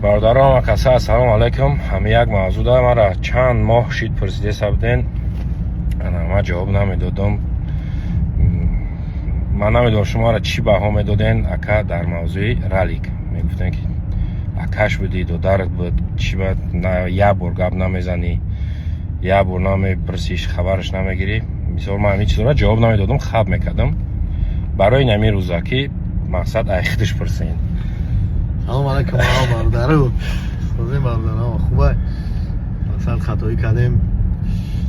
برادران و کسا سلام علیکم. همه یک موضوع دارم. مرا چند ماه شید پرسیده سبودین، من جواب نمیدادم. من نمیدونم شما را چی بها میدادین اکا در موضوع رالیک. میگفتن که اکاش بودید و درد بود چی بود، نه یه بار گپ نمیزنی، یه بار نمیپرسیش، خبرش نمیگیری. مثلا من همین چیزا را جواب نمیدادم، خب میکردم برای نمی روزا که مقصد ایختش پرسین. سلام علیکم برادرو. خوبیم برادران، خوبه. مثلا خطایی کردیم،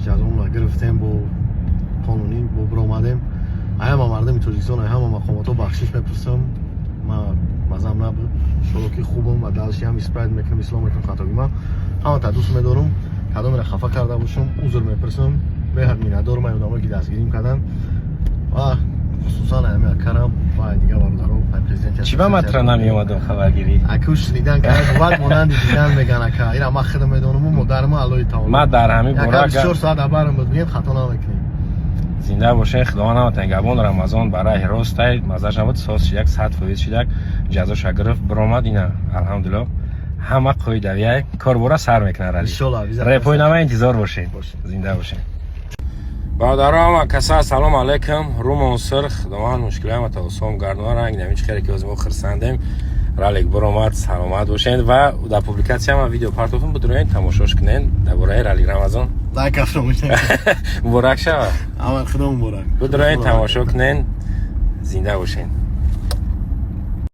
جزام را گرفتیم با قانونی با برآمدیم. همه مردم تاجیکستان همه مقاماتو بخشش میپرسم. ما مزم نبود، شلوکی خوبم و دلشی هم اسپرید میکنم، اسلام میکنم خطایی ما همه تا دوست میدارم. کدام را خفه کرده باشم عذر میپرسم، به هر می ندارم. من آدمایی که دستگیریم کردن و خصوصا همه اکرم و دیگه برادران پرزیدنت چی با مطرح نمی اومدم خبرگیری اکوش دیدن که بعد مونند دیدن میگن که اینا ما خودم میدونم مادر ما الله تعالی ما در همین باره 24 ساعت خبرم بگیم خطا نمیکنیم. زنده باشین. خدا نمتن گبون رمضان برای راست مزاج نبود ساس یک ساعت فویز شدک جزاش گرفت برآمد. اینا الحمدلله همه قاعده کار برا سر میکنه. ان شاء الله رپوی نما انتظار باشین. زنده باشین برادران و کسا سلام علیکم. روم سرخ دوان مشکل هم توسم گردن رنگ نمیچ خیلی که از ما خرسندیم رالیک برآمد. سلامت باشین و در پوبلیکاسیون هم ویدیو پارتوفون بدرین تماشاش کنین درباره رالیک رمضان. لایک افراموش نکنید. مبارک شود. اول خدا مبارک. بدرین تماشا کنین. زنده باشین.